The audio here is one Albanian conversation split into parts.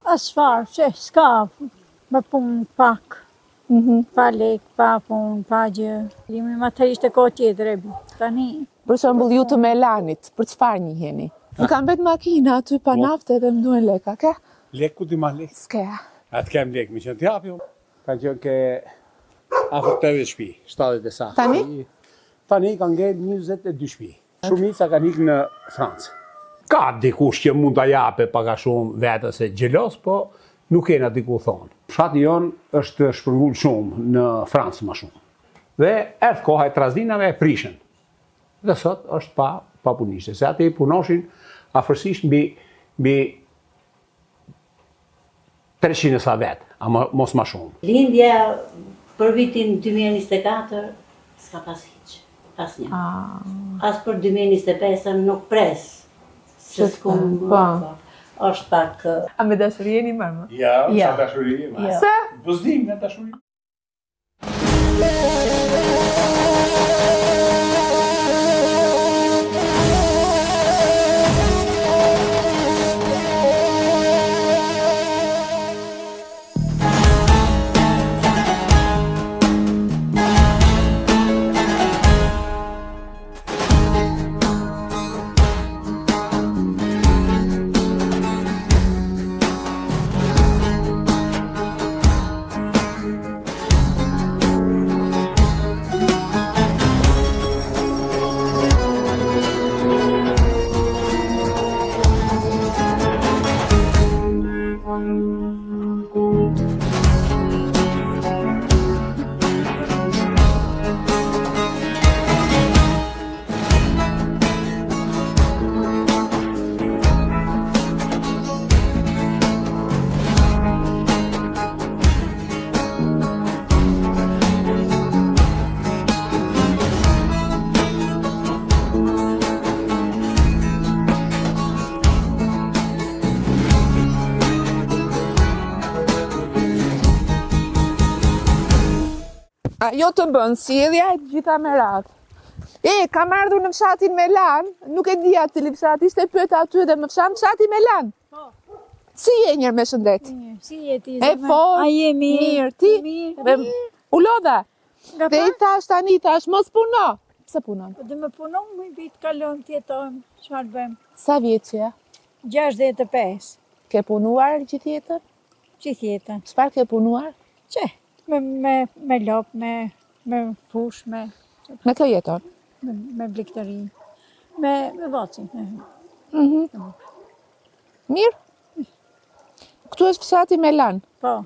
Asfar, që s'ka më punë pak. Pa lek, pa punë, pa gjë. Limi materialisht e ko tjetër e tani. Për shembull ju të Melanit, për çfarë njiheni? Më kam bet makina aty pa naftë edhe më duhen leka, ke? Lek ku ti ma lek? S'ke. Atë kem lek, mi qënë t'japi unë. Ka qënë ke afër 80 shpi, 70 e sa. Tani? Tani ka ngejt 22 shpi. Shumica ka nikë në Francë. Ka dikush që mund t'a jape paka shumë vetës e gjelos, po nuk kena diku thonë. Fshati jonë është shpërngull shumë në Francë ma shumë. Dhe edhe koha e trazdinave e prishën. Dhe sot është pa punishte. Se ati punoshin afërsisht mbi 300 e sa vetë, a mos ma shumë. Lindja për vitin 2024 s'ka pas hiq, pas një. As për 2025 nuk pres, se s'kum është pak... A me dashuri jeni marrë? Ja, sa dashuri. Se? Buzdim me dashuri. Jo të bën, sjellja e gjitha me radhë. Kam ardhur në fshatin Melan, nuk e dija cili fshat ishte, pyeta aty dhe më fshati Melan. Si je njërë me shëndet? Si je ti? E fort, A je mirë, ti? U lodha? Dhe i thash, mos puno. Pse punon? Dhe me punon, më vitë kalon tjetojmë, çfarë bëjmë? Sa vjetë që je? 65. Ke punuar gjithë jetën? Gjithë jetën. Çfarë ke punuar? Që? Me lop, me fush, me kë jeton? Me blikëtëri, me vocin. Mirë? Këtu është fshati Melan. Po.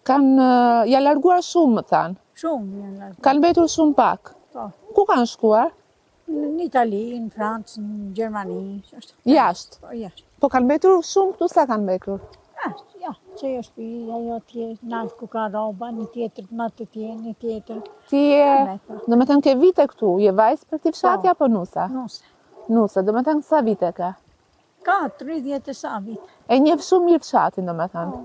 Ja larguar shumë, më thanë. Shumë janë larguar. Kanë mbetur shumë pak. Po. Ku kanë shkuar? Në Itali, në Francë, në Gjermani. Jashtë? Po, jashtë. Po kanë mbetur shumë, këtu sa kanë mbetur? Ja, që jo shpi, ajo tjetë, nalë ku ka roba, një tjetër, në të tjetë, një tjetër. Ti do me thënë ke vite këtu, je vajzë për ti fshati apo nusa? Nusa. Nusa, do me thënë sa vite ka? Ka 30 e sa vite. E njeh shumë mirë fshatin, do me thënë.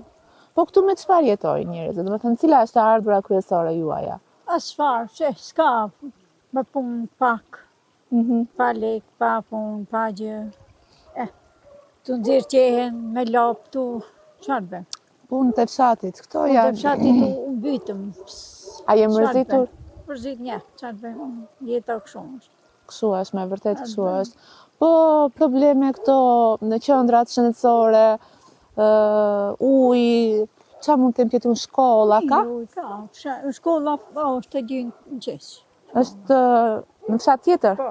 Po këtu me çfarë jetoj njerëzit? Do me thënë, cila është ardhura kryesore juaja? Asfar, që s'ka më punë pak. Pa lek, pa punë, pa gjë. Tu nxirë qehen, me lop, tu... Çfarë bëjmë? Punë të fshatit, këto janë... Punë të fshatit u mbytëm. A je mërzitur? Mërzit një, çfarë bëjmë? Jeta kështu është. Kështu është, me vërtet kështu është. Po probleme këto në qendrat shëndetësore, ujë, çfarë mund të kem tjetër, shkolla ka? Ka, shkolla është e gjynë në qesh. Është në fshat tjetër? Po.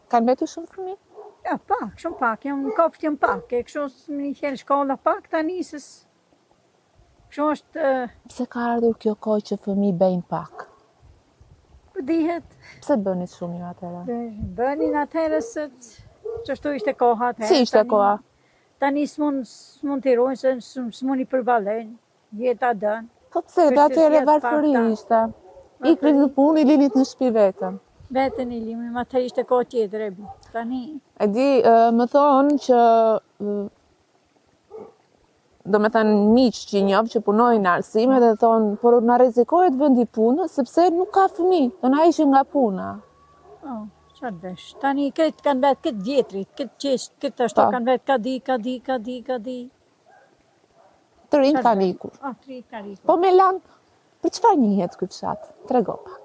Kanë mbetur shumë fëmijë? Ja, pak, shumë pak, jam në kopsht jam pak, e kështu një qenë shkolla pak, ta nisës. Kështu është... Pse ka ardhur kjo kohë që fëmijë bëjnë pak? Po dihet. Pse bënit shumë ju atëherë? Bënin atëherë se qështu ishte koha atëherë. Si ishte koha? Tani s'mund t'i rojnë, se s'mund i përbalen, jeta dënë. Po pse, dhe atëherë varfëri ishte. Ikrit në punë, i linit në shtëpi vetëm. Vetën i limi, ma të ishte kohë tjetër e bu. Tani... E di, më thonë që... Do me thënë miq që i njoh që punojnë në arsime dhe thonë, por na rrezikohet vendi punë, sepse nuk ka fëmijë, do na ishin nga puna. Çfarë bësh? Tani këtë kanë vetë këtë vjetrit, këtë qesh, këtë ashtu kanë vetë ka di. Të rinj kanë ikur. Të rinj kanë ikur. Po Melan, për çfarë njihet ky fshat? Trego pak.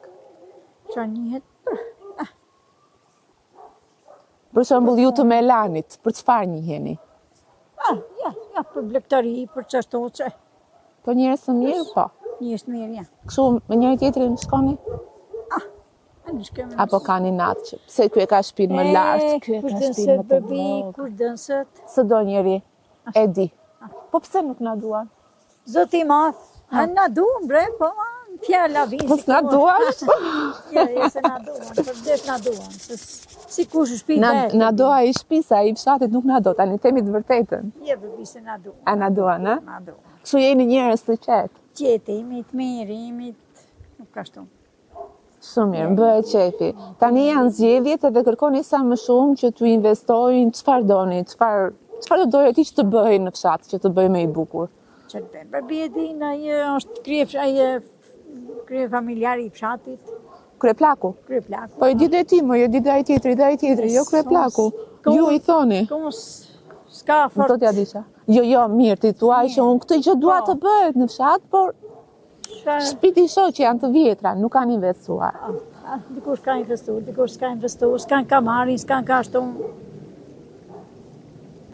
Çfarë njihet? Për shembull ju të Melanit, për çfarë njiheni? Ja, për blegtari, për çashtu që. Po njerëz të mirë, po. Njerëz të mirë, ja. Kështu me njëri tjetrin shkoni? Apo kanë natë që pse ky e ka shtëpinë më lart, ky e ka shtëpinë më të vogël. Kur dënset. Së do njeri, e di. Po pse nuk na duan? Zoti i madh, na duan bre, po fjala vjen. Po s'na duan? Ja, se na duan, përdet na duan. Si kush shtëpi vet. Na do ai shtëpisa, ai fshatit nuk na do, tani themi të vërtetën. Je bebi se na duan. A na duan, a? Na duan. Kështu jeni njerëz të qetë. Qetë, jemi të mirë, jemi nuk ka ashtu. Shumë mirë, bëhet qefi. Tani janë zgjedhjet edhe kërkoni sa më shumë që t'u investojnë, çfarë doni, çfarë do doje ti që të bëhej në fshat, që të bëj më i bukur. Çfarë bën? Babi e din, ai është krye familjari i fshatit. Kryeplaku? Kryeplaku. Po e di dhe ti, mo, e di dhe ai tjetri, jo kryeplaku. Ju i thoni. S'ka fort. Do t'ja disha. Jo, mirë, ti thuaj që unë këtë gjë dua të bëhet në fshat, por shpiti shoh që janë të vjetra, nuk kanë investuar. Dikush ka investuar, dikush s'ka investuar, s'kan ka marrin, s'kan ka ashtu.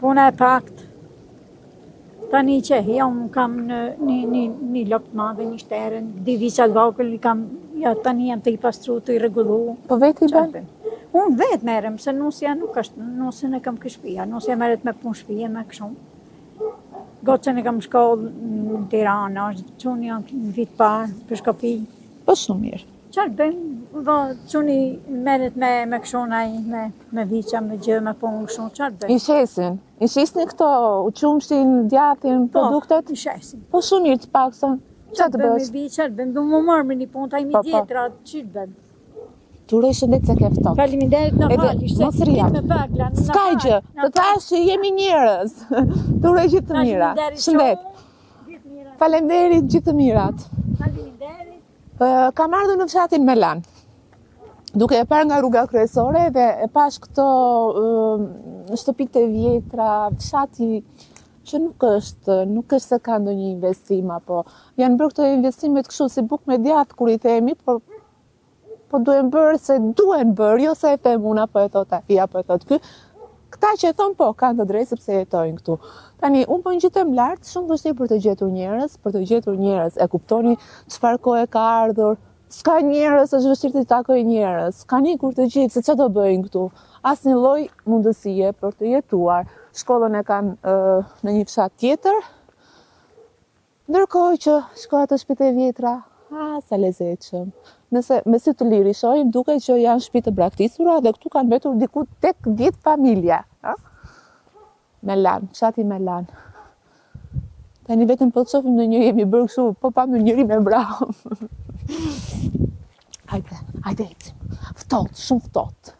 Puna e pakt. Tani që jam kam një lop të madhe, një shterën, di vica të vogël, tani jam të i pastru, të i rregullu. Po vetë i bën? Unë vetë merrem, se nusja nuk është, nusën e kam këshpia, nusja merret me punë shtëpie, me kështu. Gocën e kam shkollë në Tirana, quni janë në vit parë, për shkopi. Po shumë mirë. Qarë bëjmë, quni merret me këshonaj, me viqa, me gjë, me punë kështu, qarë bëjmë. I shisni këto, qumshin, djatin, produktet? Po, i shesin. Po shumë mirë të paktën, që të bësh? Qarë bëjmë, du më marrë me një punë, ta imi djetra, që të bëjmë. Ture shëndet se ke ftohtë. Faleminderit në hal, ishte me bakla. S'ka gjë, të thash që jemi njerëz. Ture gjithë të mira. Shëndet. Faleminderit gjithë të mirat. Faleminderit. Kam ardhur në fshatin Melan. Duke e parë nga rruga kryesore dhe e pash këto shtëpitë e vjetra, fshati që nuk është se ka ndonjë investim apo janë bërë këto investimet kështu si buk me djathtë kur i themi, po duhen bërë se duhen bërë, jo se e them unë apo e thot ai apo e thot ky. Këta që e thon po kanë të drejtë sepse jetojnë këtu. Tani unë po ngjitem lart, shumë vështirë për të gjetur njerëz, e kuptoni çfarë kohë ka ardhur. S'ka njerëz, është vështirë të takoj njerëz. Kanë ikur të gjithë, se çfarë do bëjnë këtu? Asnjë lloj mundësie për të jetuar. Shkollën e kanë në një fshat tjetër. Ndërkohë që shkolla të shtëpitë e vjetra, sa lezetshëm. Nëse me sy të liri shohim, duket që janë shtëpi të braktisura dhe këtu kanë mbetur diku 8-10 familja. Melan, fshati Melan. Tani vetëm po të shohim në një jemi bërë kështu, po pam në njëri me brahëm. Hajde ecim. Ftohtë, shumë ftohtë.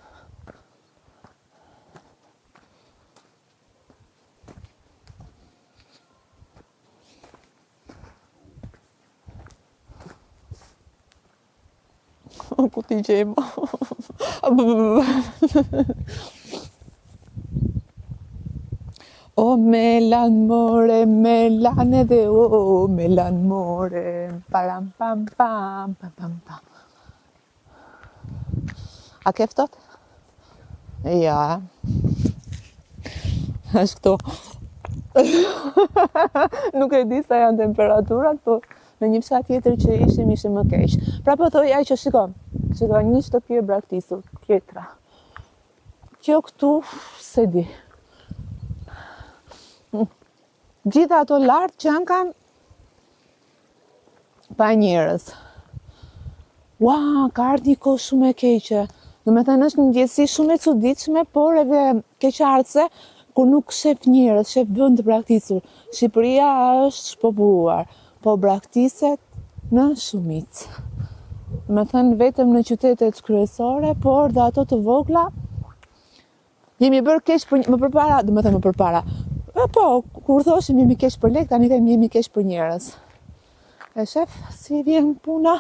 Ku t'i gjem. O Melan more, Melan edhe o Melan more, param pam pam pam pam pam. A ke ftohtë? Ja. Ashtu. Nuk e di sa janë temperaturat, po në një fshat tjetër që ishte më keq. Pra po thoja që shiko, një shtëpi e braktisur, tjetra. Kjo këtu, se di. Gjitha ato lartë që janë kanë pa njerëz. Ua, ka ardhur një kohë shumë e keqe. Domethënë është një ndjesi shumë e çuditshme, por edhe keqardhëse, kur nuk shef njerëz, shef vend të braktisur. Shqipëria është shpopulluar, po braktiset në shumicë. Me thënë vetëm në qytetet kryesore, por dhe ato të vogla, jemi bërë keq për më përpara. Po, kur thoshim jemi keq për lek, tani themi jemi keq për njerëz. E shef, si vjen puna,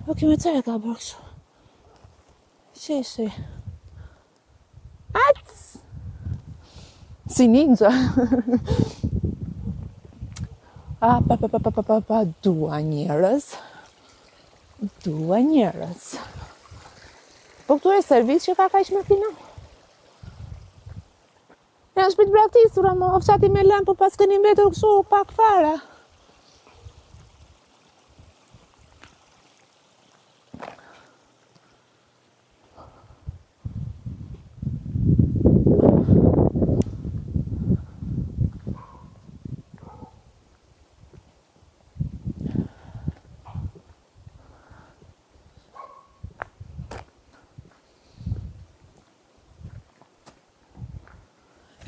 o kjo me cere ka bërë kështu. Qeshi. Si ninja. Dua njerëz. Dua njerëz. Po këtu e servis që ka kaq makina? Janë shpit braktisura, mo, fshati me lem, po pas keni mbetur kështu pak fare.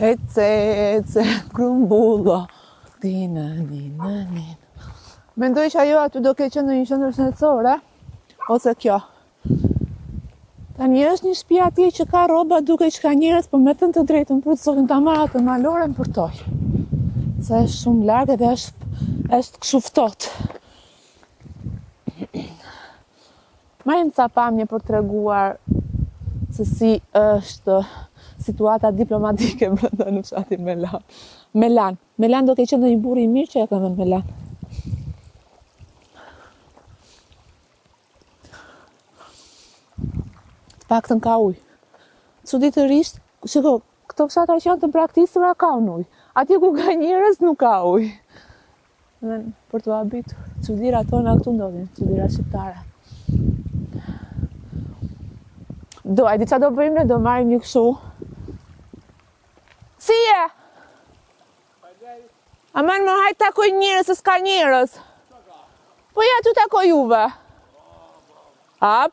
Ece, grumbullo. Dina. Mendoj që ajo aty do ke qenë në një qendër shëndetësore, ose kjo. Tani është një shtëpi atje që ka rroba duke që ka njerëz, po me të drejtën për të zotin ta marrë atë maloren për toj. Se është shumë larg dhe është kështu ftohtë. Marrim ca pamje për treguar se si është situata diplomatike brenda në fshatin Melan. Melan do ke qenë një burr i mirë që e ka vënë Melan. Të paktën ka ujë. Çuditërisht, shiko, këto fshatra që janë të braktisura ka ujë. Atje ku ka njerëz nuk ka ujë. Dhe për të habitur, çudira tona këtu ndodhin, çudira shqiptare. A di çfarë do bëjmë ne? Do marrim një kështu. Si je? Aman më hajt takoj njerëz, se s'ka njerëz. Po ja tu takoj juve. Pa.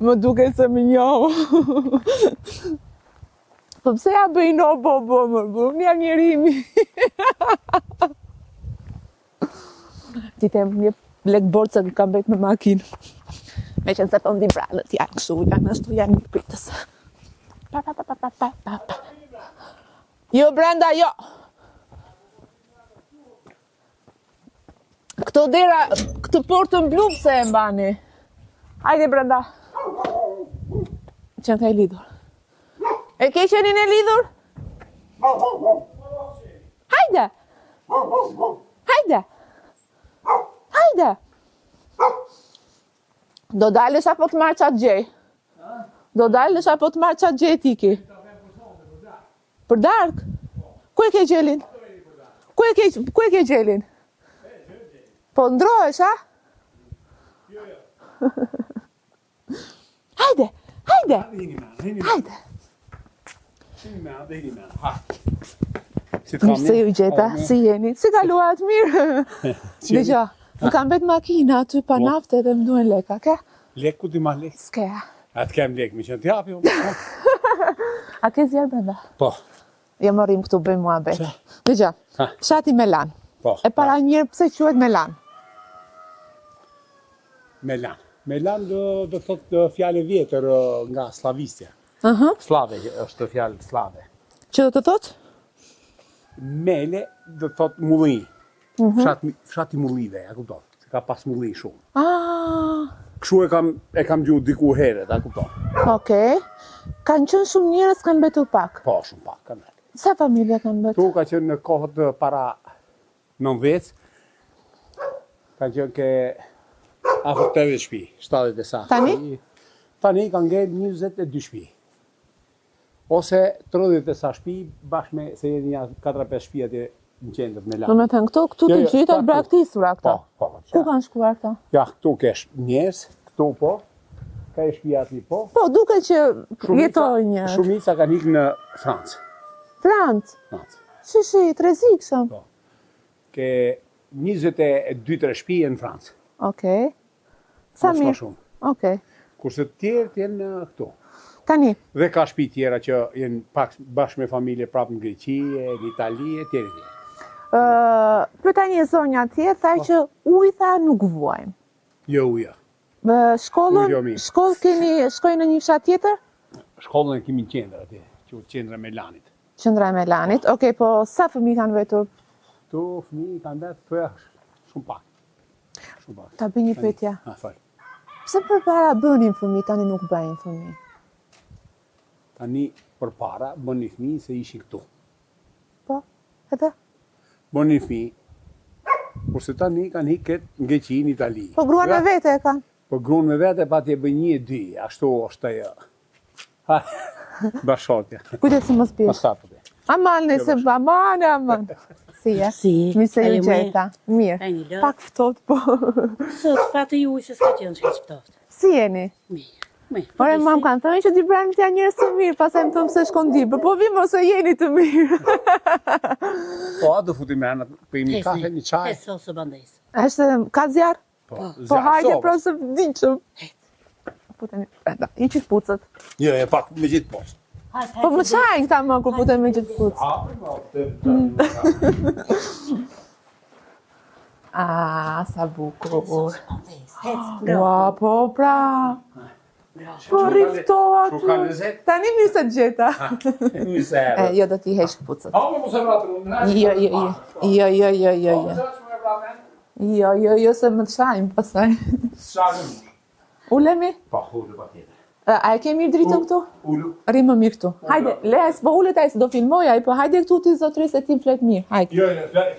Më duke se më njoh. Po pse ja bëj no bo, unë jam njerimi. Ti tem një lek borca që kam bet me makinë. Me qenë se po ndi bralët janë kështu, janë një pritës. Pa. Jo, Brenda, jo. Këto dera, këtë portën blu pse e mbani. Hajde, Brenda. Qenë ka e lidhur. E ke qenin e lidhur? Hajde. Do dalësh apo të marrë qatë gjej? Do dalësh apo të marrë qatë gjej tiki? Për darkë? Ku e ke gjelin? Ku e ke gjelin? Po ndrohesh, a? Hajde. Mirë se ju gjeta, si jeni? Si kaluat mirë? Dëgjo, më kam bet makina aty pa nafte dhe më duen leka, ke? Lek ku ti ma lek? S'keja. A të kem lek, mi që në t'japi. A ke zjarë Brenda? Po. Ja mërim këtu bëjmë mua bet. Dëgjo, fshati Melan. Po. E para njërë pse quhet Melan? Melan do thot fjale vjetër nga slavistja. Slave, është fjale slave. Që do të thot? Mele do thot mulli. Fshati mullive, ja kupton. Ka pas mulli shumë. Kështu e kam gjuhë diku herët, a kupton. Okej. Kanë qenë shumë njerëz, kanë betur pak. Po, shumë pak kanë betur. Sa familje kanë betur? Tu ka qenë në kohët para 90, kanë qenë ke afër 80 shtëpi, 70 e sa. Tani kanë ngel 22 shtëpi. Ose 30 e sa shtëpi bashkë me se jeni 4-5 shtëpi atje në qendër me Do me thënë këtu të gjitha braktisura këta. Po. Ku kanë shkuar këta? Ja, këtu kesh njerëz, këtu po. Ka e shtëpia aty po. Po, duke që jetojnë njerëz. Shumica kanë ikë në Francë. Francë? Shi, trezikshëm. Po. Ke 22-3 shtëpi në Francë. Okej. Sa Mos ma mirë. shumë. Okej. Kurse të tjerët janë këtu. Tani, Dhe ka shtëpi tjera që janë pak bashkë me familje prapë në Greqi, në Itali e tjerë. pyeta një zonja atje, thaj që ujë nuk vuajmë. Jo uja. Shkollën, shkojnë në një fshat tjetër? Shkollën e kemi në qendër atje, që qendra e Melanit. Qendra e Melanit. Okej, po sa fëmijë kanë vetur? Tu fëmijë kanë vetë shumë pak. Ta bëj një pyetje. Fal. Pse përpara bënin fëmijë, tani nuk bëjnë fëmijë? Tani përpara bënin fëmijë se ishin këtu. Po. Këta? Bon një fmi, kurse tani kanë hiket nga që në Itali. Po gruan me vete e kanë? Po gruan me vete pa t'je bëj 1-2, ashtu është ajo. Ha, bashkotja. Kujtet se mos pjesh. Pas ka për te. Aman, nëse aman. Si e? Si. Mi se ju gjeta. Mirë. Pak ftohtë, po. Sot, fatë ju se s'ka qenë që ftohtë. Si jeni? Mirë. Ore, mam kanë thënë që Dibranit janë njerëz të mirë, pastaj më thonë se shkon Dibër, po vim ose jeni të mirë. Po, do futi me anët, për një kafe, një qaj. E sosë bandes. Është ka zjarr? Po hajde pra se vdiqëm. Puteni, i qitë pucët. Jo, e pak me gjithë posë. Po më qajnë këta më kur puten me gjithë pucët. Sa bukur. Ua, po pra. Po riftova tu. Tani mirë se të gjeta. Jo, do t'i heq pucët. Jo, se më të shajmë pasaj. Ulemi? Po, ullu pa tjetër. A e ke mirë dritën këtu? Ullu. Ri më mirë këtu. Hajde, les, po ullet a i se do filmoj, po hajde këtu ti zotri se ti flet mirë. Hajde. Jo,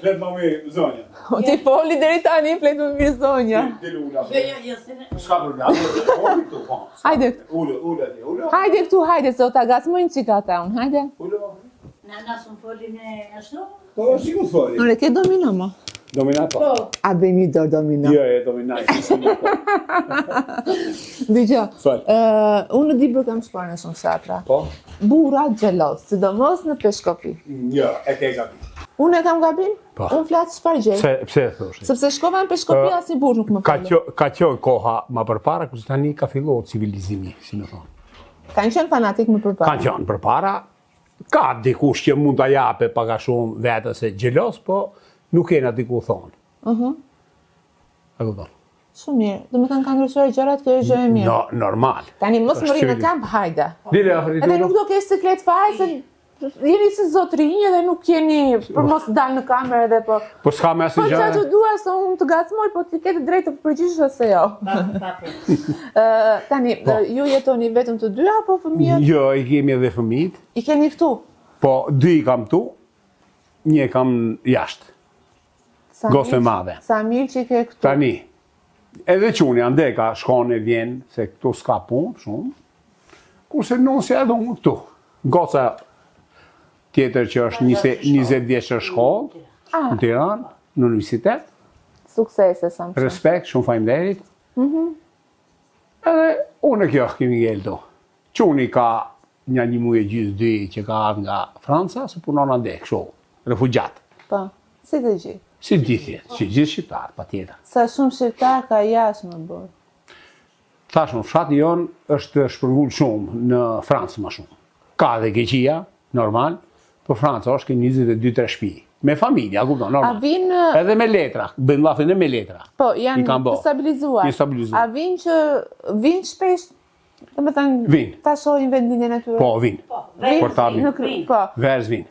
flet më mirë zonja. Ti foli deri tani flet më mirë zonja. Jo, S'ka problem. Hajde. Ullu. Hajde këtu, hajde, se o ta gacmojnë qika ta unë, hajde. Na sun folin e ashtu? Po, si ku foli? Nore, ke domino ma? Dominato. A bëjmë një dorë domino. Jo, dominaj. Dëgjo, Fal. unë në Dibër kam shkuar në shumë shatra. Po? Burra xhelos, sidomos në peshkopi. Jo, e ke gabim. Unë e kam gabim? Po. Unë flas çfarë gjej. Pse e thosh? Sepse shkova në peshkopi asnjë burr nuk më fal. Ka qenë koha më përpara, kurse tani ka filluar civilizimi, si më thon. Kanë qenë fanatik më përpara. Kanë qenë përpara. Ka dikush që mund ta jape pak a shumë vetës e xhelos, po nuk kena diku thonë. A kupton? Shumë mirë. Do të thënë kanë ndryshuar gjërat, kjo është gjë e mirë. No, normal. Tani mos më rri në kamp, hajde. Dile, Edhe nuk do kesh siklet fare se jeni si zotrinj edhe nuk jeni për mos dal në kamerë edhe po. Po s'ka me asnjë Po gjë. çfarë të dua se unë të gacmoj, po ti ke të drejtë të përgjigjesh ose jo. Tani ju jetoni vetëm të dy apo fëmijët? Jo, i kemi edhe fëmijët. I keni këtu? Po 2 i kam tu, 1 kam jashtë. Gosë madhe. Sa mirë që i ke këtu. Tani, edhe quni andeka shkon e vjen, se këtu s'ka punë shumë, kurse nusja edhe unë këtu. Goca tjetër që është 20 vjeçër shkollë, në Tiranë, në universitet. Suksese, sa më shumë. Respekt, shumë faleminderit. Edhe unë e kjo kemi gjeldo. Quni ka një muaj e gjysmë 2 që ka ardhur nga Franca, se punon andek, kështu, refugjat. Po, si të gjithë. Si gjithë, si gjithë shqiptarë, pa tjetër. Sa shumë shqiptar ka jashtë më bërë. Thashmë, fshati jonë është shpërngull shumë në Francë më shumë. Ka dhe Greqia, normal, po Franca është ke 22-3 shtëpi. Me familja, kupton, normal. A vinë... Edhe me letra, bën llafin edhe me letra. Po, janë të stabilizuar. Janë stabilizuar. A vinë shpesh, do me thënë, Vinë. ta shohin vendinjen e tyre? Po, vinë. Po, Verës vinë.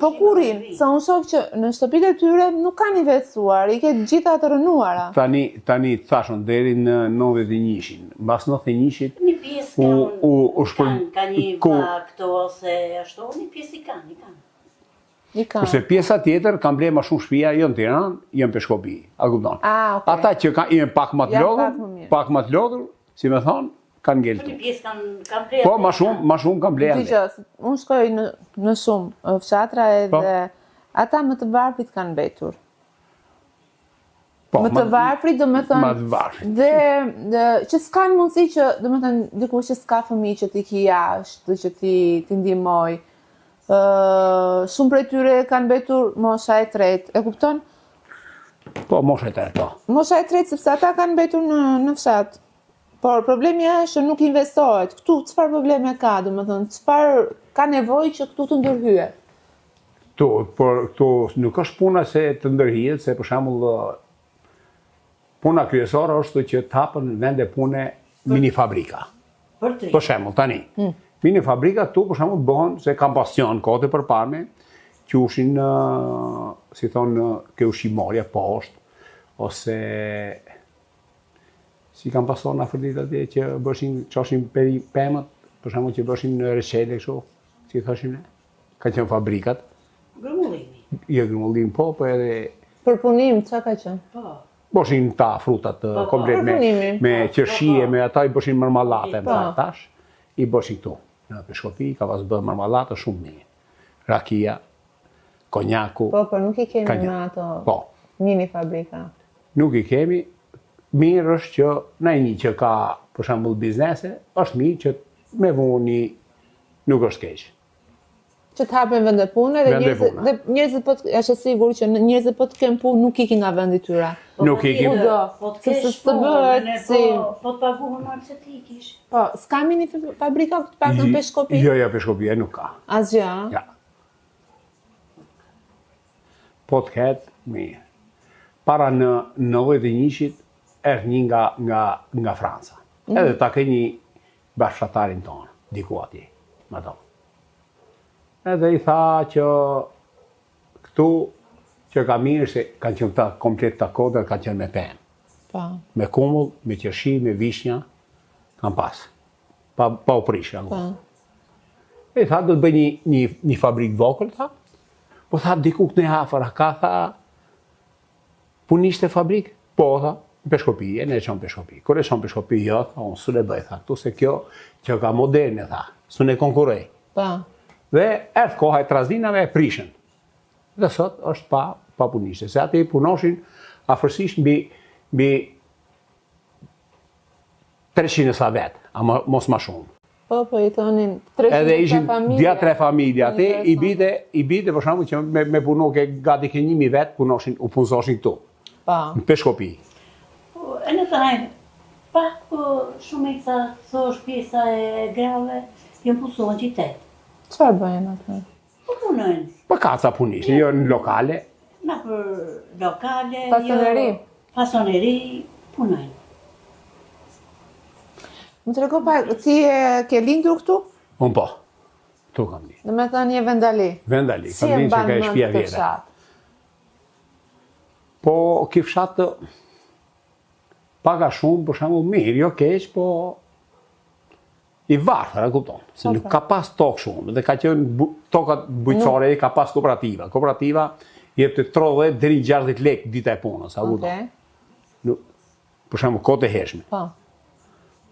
po kurin, se unë shoh që në shtëpitë e tyre nuk kanë investuar, i ke gjitha të rënuara. Tani thashën deri në 91-shin. Mbas 91-shit Një pjesë ka një vakto ose ashtu, një pjesë i kanë. Kurse pjesa tjetër kanë blerë më shumë shtëpia, jo në Tiranë, jo në Peshkopi. A kupton? Ata që janë pak më të lodhur, si më thon, kanë ngeltur. Një pjesë kanë blerë. Po, më shumë kanë blerë. Dgjoj, unë shkoj në shumë fshatra edhe ata më të varfrit kanë mbetur. Më të varfrit, do me thënë, dhe që s'kanë mundësi që, do me thënë, dikush që s'ka fëmijë që ti ki jashtë, që ti ndihmoj. Shumë prej tyre kanë mbetur mosha e tretë, e kupton? Po, mosha e tretë, po. Mosha e tretë, sepse ata kanë mbetur në fshat. Por problemi është që nuk investohet. Këtu, çfarë probleme ka, do me thënë, çfarë ka nevojë që këtu të ndërhyhet? Por këtu nuk është puna se të ndërhyhet, se për shembull puna kryesore është që të hapën vende pune mini fabrika. Për shembull, tani. Mini fabrika tu për shembull bëhen se kam pasion kote për parme, që ushin si thonë ke ushqimorje poshtë, ose si kam pason në afërdit atje që bëshin, qoshin pemët, për shembull që bëshin në reshele kështu, si thoshin ne, ka qenë fabrikat. Jo grumbullin po edhe... Për punim, çka ka qenë? Po. Boshin ta frutat komplet me qërshie, me ata i boshin marmalate më tash. I boshin këtu. Në Peshkopi ka pas bërë marmalate shumë mirë. Rakia, konjaku. Po, nuk i kemi me ato mini fabrika. Nuk i kemi. Mirë është që në një që ka, për shembull, biznese, është mirë që me vuni nuk është keq. Që të hapen vende pune dhe njerëzit po është sigur që njerëzit po të kenë punë nuk ikin nga vendi tyra. Nuk ikin. Po të kesh punë, po të paguhen marrë se ti ikish. Po, s'ka mini fabrika këtë pak në Peshkopi? Jo, Peshkopi nuk ka. Asgjë? Ja. Po të ketë, mirë. Para në 91-shit është një nga Franca. Edhe ta ke një bashkëshortarin tonë, diku atje, më tonë. Edhe i tha që këtu që ka mirë se kanë qenë ta komplet të kodër, kanë qenë me pemë. Me kumull, me qërshi, me vishnja, kanë pas. Pa u prishë. E tha, do të bëj një fabrikë vogël, tha. Po tha, diku këtë një hafër, ka tha, punisht e fabrikë? Po, tha, në Peshkopi, e ne qonë Peshkopi. Kër e qonë Peshkopi, jo, tha, unë së le bëj, tha, këtu se kjo që ka moderne, tha, së ne konkurej. Dhe erdhë koha e trasdinave e prishën. Dhe sot është pa punishte. Se ati punoshin afërsisht mbi 300 sa vetë, a mos ma shumë. Po, i thonin 300 edhe ishin 2-3 familje ati, i bide për shembull që me punu ke gati ke 1000 vetë, u punësoshin këtu. Në Peshkopi. E në tajnë, pak shumë i ca thosh pjesa e grave, jënë punësohen qytet. Çfarë bëjnë atë? Po punojnë. Po ka ca punishtë, jo në lokale. Na për lokale, fasoneri, punojnë. Më të rego pak, ti ke lindur këtu? Unë po, tu kam lindur. Dhe me thënë je vendali? Vendali, kam lindur që ka e shpia vjete. Po, ki fshatë paka shumë, për shembull mirë, jo keq, po i varfër, e kupton, se nuk ka pas tokë shumë, dhe ka qenë tokat bujqësore, ka pas kooperativa. Kooperativa jep të 30 deri 60 lekë dita e punës, a kupton. Për shembull kote heshme.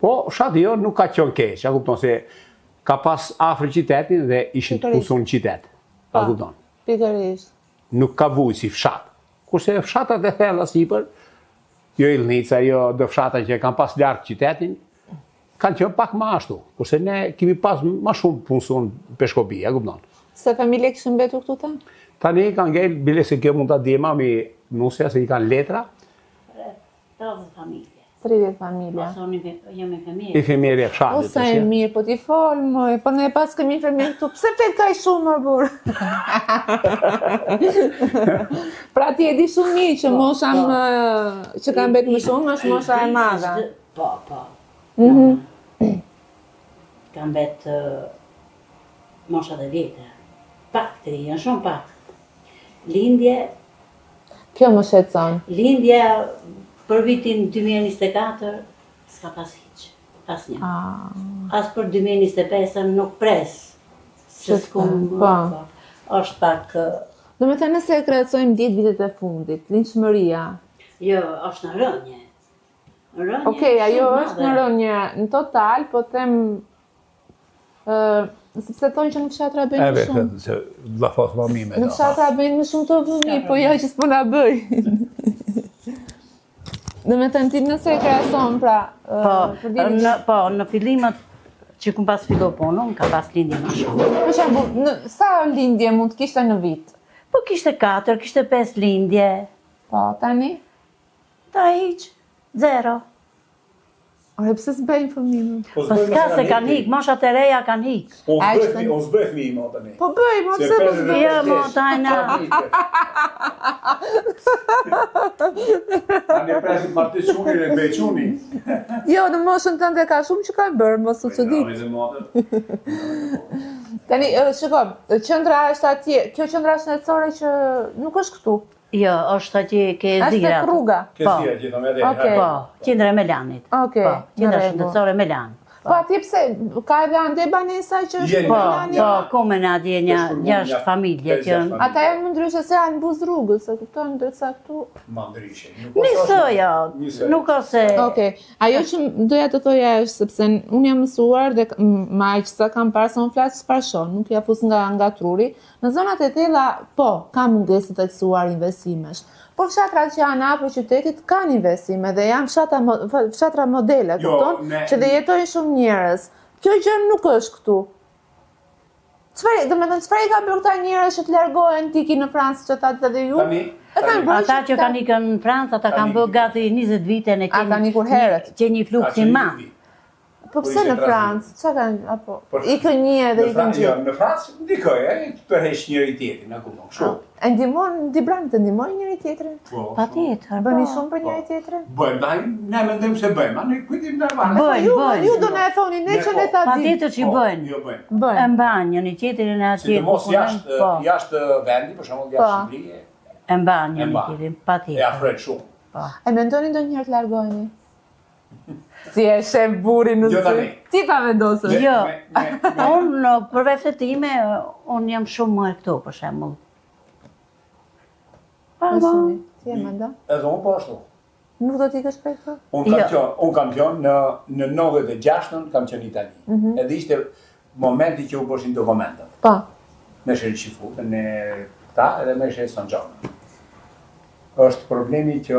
Po, fshati jo nuk ka qenë keq, a kupton, se ka pas afër qytetin dhe ishin të punësuar në qytet, a kupton. Pikërisht. Nuk ka vujë si fshat. Kurse fshatat e thella sipër, jo Ilnica, jo do fshata që kanë pas larg qytetin, kanë qenë pak më ashtu, kurse ne kemi pas më shumë punësuar në Peshkopi, a kupton. Se familje kishin mbetur këtu ta? Tani kanë ngel, bile se kjo mund ta djema me nusja se i kanë letra. 30 familje. 30 familje. Jam infermier. Infermier e fshatit. O sa e mirë, po ti fol, moj, po ne pas kemi infermier këtu, pse flet kaq shumë më burr? Pra ti e di shumë mirë që mosha që ka mbet më shumë është mosha e madhe. Po. Ka mbet moshat e vjetra. Pak të ri, janë shumë pak. Lindje... Kjo më shqetëson. Lindja për vitin 2024 s'ka pas hiq. Asnjë. As për 2025 nuk pres. Se s'kum... është pak... Do me thënë nëse e krahasojmë 10 vitet e fundit, lindshmëria. Jo, është në rënje. Okej, ajo është në rënje në total, po them... Sepse thonë që në fshatra bëjnë më shumë. Se la fosë më mime. Në fshatra bëjnë më shumë të fëmijë, po jo që s'po na bëjnë. Dhe me të në ti nëse e krahason, pra... Po, në fillimet që kum pas fillo punën, ka pas lindje më shumë. Për shembull, sa lindje mund të kishte në vit? Po kishte 4, kishte 5 lindje. Po, tani? Ta hiq, 0. Ore, pëse s'bëjnë fëmijë? Po s'ka se kanë hik, moshat e reja kanë hik. Unë s'bëj fëmijë më tani. Po bëj, më pëse po s'bëj? Jo, më tajna. Ani e presit martis quni dhe bëj quni. Jo, në moshën tënde ka shumë që kanë bërë, mos u çudit. Tani, shiko, qendra është atje, kjo qendra shëndetësore që nuk është këtu. Jo, është atje ke Zira. Është tek rruga. Ke Zira gjithë me dhe. Po, qendra e Melanit. Okej. Po, qendra shëndetësore Melan. Po atje pse, ka edhe ande banesa që është Po, komen atje një 6 familje që... Ata janë më ndryshe se janë buz rrugës, se kupton, ndërsa këtu... Ma ndryshe. Nuk ose... Okej, ajo që doja të thoja është sepse unë jam mësuar dhe ma aq sa kam parë se unë flas çfarë shoh, nuk ja fus nga truri. Në zonat e tilla, po, ka mungesë të theksuar investimesh. Por fshatrat që janë afër qytetit kanë investime dhe janë fshatra modele, kupton, që dhe jetojnë shumë njerëz. Kjo gjë nuk është këtu. Çfarë i ka bërë këta njerëz që të largohen tiki në Francë që thatë dhe ju? Ata që kanë ikën në Francë, ata kanë bërë gati 20 vite në që një fluks i madh. Po pse në Francë? Çka kanë apo? Ikën një edhe ikën gjithë. Në Francë ndikoj, të tërheq njëri tjetrin, akoma, kështu. E ndihmon Dibran të ndihmojnë njëri tjetrin? Patjetër. Bëni shumë për njëri tjetrin? Bëjmë, ne mendojmë se bëjmë, ne kujtim normale. Bëjmë. Ju do na e thoni ne që ne ta dimë. Patjetër që bëjnë. Jo bëjmë. E mban njëri tjetrin atje. Sidomos jashtë vendi, për shembull jashtë Shqipërisë. E mban njëri tjetrin, patjetër. E afrohet shumë. E mendoni ndonjëherë të largoheni? Si e shef burin në sy. Ti ta vendosësh. Jo. Unë për vetë time, unë jam shumë më këtu për shembull. Ti e mendon? Edhe unë po ashtu. Nuk do t'i kesh këtu? Unë kam qenë në 96-ën kam qenë në Itali. Edhe ishte momenti që u bëshin dokumentat. Po. Me shërë qifu, në ta edhe me shërë San Gjonë. Është problemi që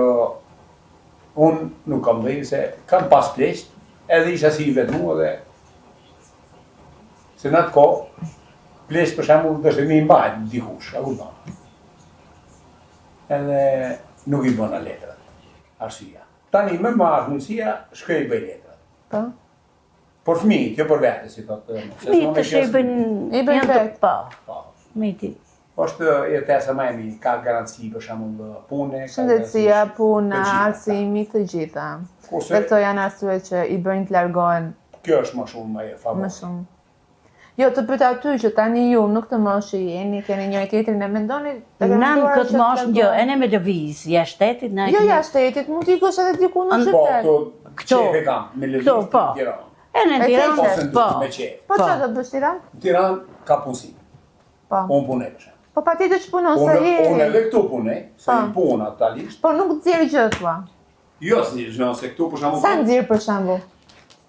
unë nuk kam dhejnë se kam pas pleqt, edhe isha si i vetmu edhe se në atë ko, pleqt për shembull dështë mi mbajt dikush, a kupton. Edhe nuk i bëna letrat, arsyeja. Tani me marrë mundësia, shkrej bëj letrat. Po. Por fëmijët, jo për vete, si thotë. Fëmijët të shëjbën janë të pa. Miti. Është jetesa më e mirë, ka garanci për shembull pune, shëndetësia, puna, arsimi, të gjitha. Dhe këto janë arsye që i bëjnë të largohen. Kjo është më shumë më e favorë. Më shumë. Jo, të pyet aty që tani ju në këtë moshë jeni, keni njëri tjetrin e mendoni? Na në këtë moshë, jo, e ne me lëviz, jashtë shtetit, na. Jo, jashtë shtetit, mund t'i ikosh edhe diku në qytet. Po, këto çefe kam me lëviz në Tiranë. E në Tiranë, po. Po çfarë do bësh Tiranë? Tiranë ka punësi. Po. Unë punoj për shembull. Po patjetër që punon se je. Unë edhe këtu punoj, se i puna totalisht. Po nuk nxjerr gjë thua. Jo, se këtu për shembull. Sa nxjerr për shembull?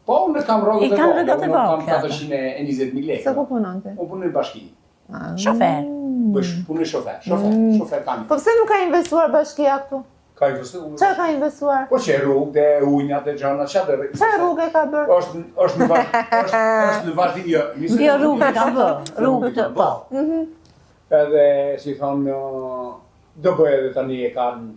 Po unë kam rrogat e vogla, unë kam 420.000 lekë. Se ku punonte? Unë punoj në bashki. Shofer. Punoj shofer kam. Po pse nuk ka investuar bashkia këtu? Ka investuar. Çfarë ka investuar? Po që rrugë, ujnjat e gjana, çfarë? Çfarë rrugë ka bërë? Është në vazhdim, jo. Jo, rrugë ka bërë, rrugë të, po. Edhe, si thonë, do bëjë edhe tani e kanë...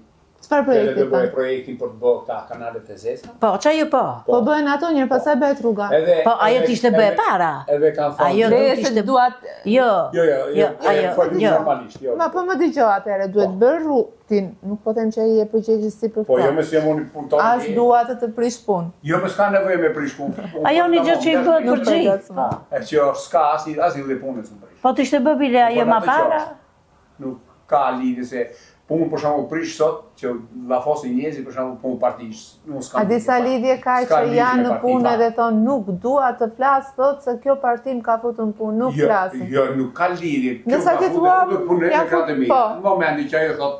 Çfarë projekti? Do bëjë projektin për të bërë këta kanalet e zesa. Po, çajo po. Po bëhen ato njërë, pastaj bëhet rruga. Po, ajo t'ishte bëhe para. Edhe kanë thonë... Ajo t'ishte duat... Jo, normalisht, jo. Ma, po më dëgjoj atëherë, duhet bërë rrugtin, nuk po them që ai e përgjegjësi për Po, këtë. jo me si jam unë punëtor. As duat të prish punë. Jo, me s'ka nevojë me prish punë. Ajo një gjë që i bëhet për gjithë. E që s'ka as i dhe punës në prish. Po t'ishte bë bile ajo ma para. Nuk ka lidhje se punë për shembull prish sot që llafosin njerëzit për shembull punë partish, nuk s'ka. A disa lidhje ka që janë në punë dhe thonë nuk dua të flas, thotë se kjo parti më ka futur në punë, nuk flasin. Jo, nuk ka lidhje. Nësa ti thua, punoj me kratë mi. Në momentin që ajo thotë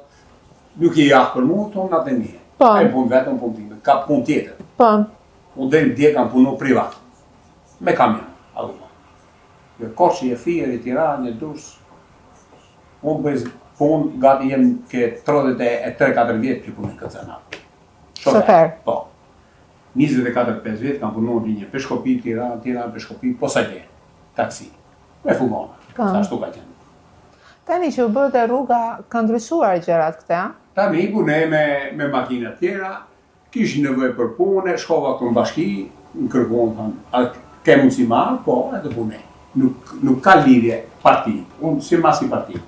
nuk i jap për mua, tonë atë një. Po. Ai punë vetëm punë time, ka punë tjetër. Po. U del dje kam punu privat. Me kamion, apo. Në Korçë, e Fier, e Tiranë, e Durrës. Unë bëj punë, gati jem ke 33-4 vjetë që punoj këtë zanat. Shofer. Po. 24-5 vjetë kam punu në linje Peshkopi, Tiranë, Peshkopi, po sa gje. Taksi. Me fugona. Sa ashtu ka qenë. Tani që u bërë e rruga, ka ndryshuar gjërat këte, a? Tani i punoj me makina tjera, kishin nevojë për punë, shkova këtu në bashki, në kërkon, thanë, a ke mundësi marrë? Po, edhe punoj. Nuk ka lidhje parti, unë si mas i parti.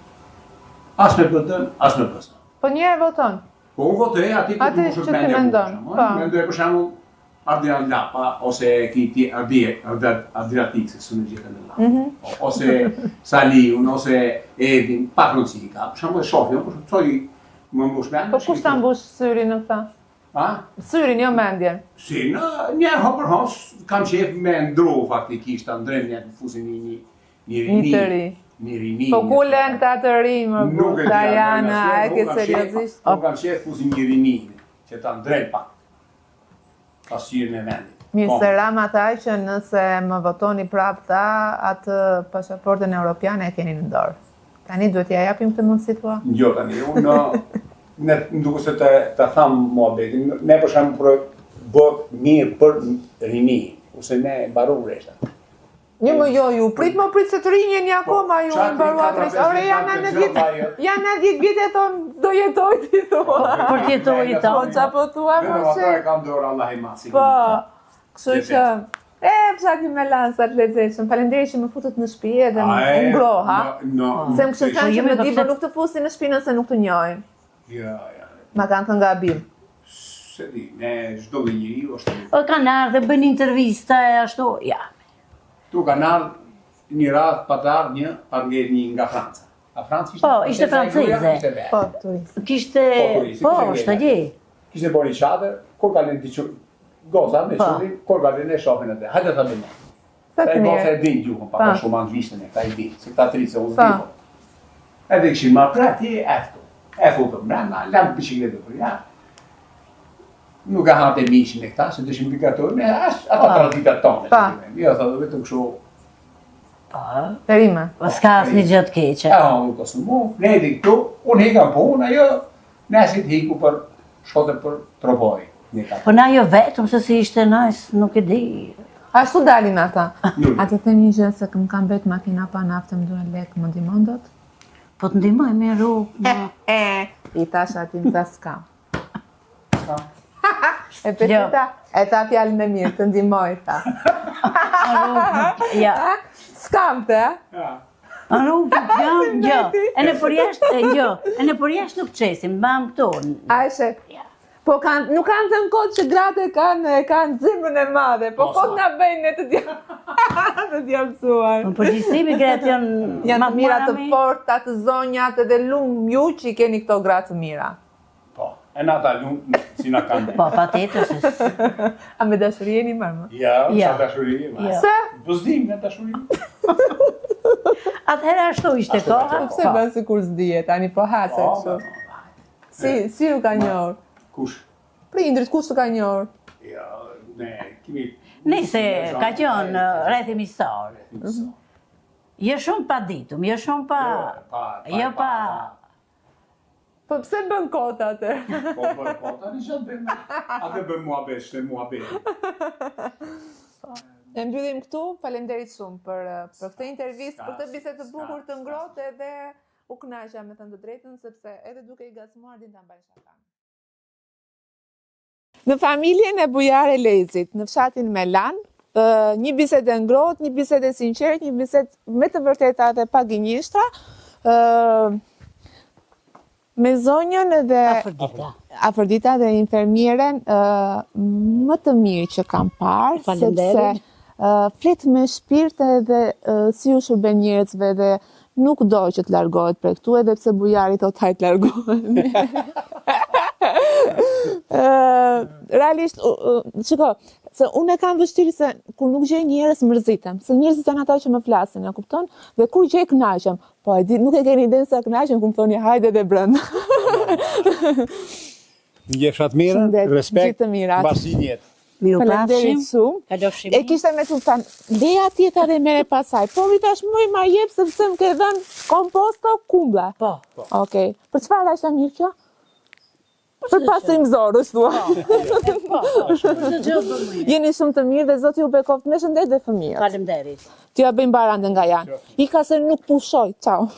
As me PD-n, as me PS. Po njëherë voton? Po unë votoj ati që të që ti mendon. Mendoj për shembull Ardian Lapa, ose kiti Adriatik, se së në gjithë në Lapa. Ose Saliun, ose Edin, pak rëndësi ka. Për shembull e shofi, unë përshoj më mbush me anë. Po kush ta mbush syri në këta? Ha? Syrin, jo mendjen. Si, një hapër has, kam qef me ndro faktikisht, ta ndrem një të fusin një rini. Një të ri. Një rini. Po ku len këta të ri, më Nuk e këta di, janë, e ke seriozisht. Unë kam qef fusin një rini, që ta ndrem pak. Pasyrën e vendit. Mirë, se Rama tha që nëse më votoni prap ta, atë pasaportën europiane e keni në dorë. Tani duhet ja japim këtë mundësi tua? Jo, tani, unë nduku se të thamë muhabetin, ne për shumë për bot mirë për rini, ose ne baru reshta. Një më jo, ju prit se të rinjen një akoma, ju në baruat reshta. Ore, janë në 10 vite thonë, do jetoj ti thua. Për t'jetoj i Po qa po thua, Vetëm më ato e kam dorë Allah i masi. Po, kështu që... Fshati me lanë sa të lezetshëm. Faleminderit që më futët në shtëpi edhe më ngro, ha? Se më kështu kanë që më di, por nuk të fusin në shtëpi nëse nuk të njohin. Ja. Ma kanë të ngabim. Se di, ne çdo njeri është. O kanë ardhur dhe bëjnë intervista e ashtu, ja. Tu kanë ardhur një radhë pa të ardhur një parngjet një nga Franca. A Franca ishte? Po, ishte franceze. Po, turist. Kishte, po, është dje. Kishte bërë çadër, kur kanë diçka goza me çurin, kur kanë ne shohin atë. Hajde ta bëjmë. Sa Ta të goza mirë. e din gjuhën, pa shumë anglishtën e, ta i din, se ta trice u zgjidhën. Edhe kishin marrë prati afto. E futëm brenda, lam bicikletë për ja. Nuk e hante mishin e këta, se dëshim obligatorë, ata traditat tonë. Jo, thotë vetëm kështu. Perime. Po s'ka asnjë gjë të keqe. Nuk ose mu, ne edhe këtu, unë hekam punë, ajo nesit hiku për shkote për tropoj. Po na jo vetëm se si ishte nice, nuk e di. Ashtu dalin ata. A të them një gjë se më kam bet makina pa naftë më duhen lekë, më ndihmon dot? Po të ndihmoj me rrugë. I thash aty më tha s'kam. E petita, e ta fjalën e mirë, të ndihmoj, tha. Ja. S'kam të, Në rrugë, jo. E në përjashtë, jo. E në përjashtë nuk qesim, mbam këtu. Aishe, po nuk kanë të në kodë që gratë kanë zimrën e madhe, po kodë nga bëjnë të djallësuar. Në përgjithësimi gratë janë të mira të forta, të zonjat edhe lumë ju që i keni këto gratë të mira. Po, e na ta lumë si na kanë. Po, patjetër se... A me dashuri jeni marrë më? Ja, sa dashuri. Se? Bëzdim me dashuri. Atëherë ashtu ishte koha. Po pse bën sikur s'dihet, tani po hase kështu. Si u ka njohur? Kush? Prindrit, kush të ka njohur? Ja, ne, kimi... Nise, ka qenë rreth emisor. Jo shumë pa ditum, jo shumë pa... Jo pa... Po pse bën kota atë? Po, tani që bëjmë. Atë bëjmë muhabet, shte muhabet. E mbyllim këtu, faleminderit shumë për këtë intervistë, për këtë bisedë të bukur të ngrohtë edhe u kënaqa me thënë të drejtën, sepse edhe duke i gazmuar din ta mbajnë shaka. Në familjen e Bujare Lezit, në fshatin Melan, një bisedë e ngrohtë, një bisedë e sinqertë, një bisedë me të vërteta dhe pa gënjeshtra, me zonjën edhe Afrodita dhe infermieren më të mirë që kam parë, sepse flet me shpirt edhe si u shërben njerëzve dhe nuk do që të largohet prej këtu, edhe pse Bujari thot hajt largoheni. Realisht, shiko, se unë e kam vështirë se kur nuk gjej njerëz mërzitem, se njerëzit janë ata që më flasin, e kupton? Dhe kur gjej kënaqem, po nuk e keni idenë sa kënaqem kur më thoni hajde dhe brenda. Ndjeshat mira, respekt, mbasi jetë. Miru pafshim, kalofshim. E kishte me të thanë, leja tjeta dhe mere pasaj, po mi tash muj ma jep sepse më ke dhënë komposto kumbla. Po. Okej. Për çfarë është mirë kjo? Për pasim zorës thua. Jeni shumë të mirë dhe Zoti ju bekoft me shëndet dhe fëmijët. Faleminderit. T'ja bëjmë barande nga janë. Ika se nuk pushoj. Ciao.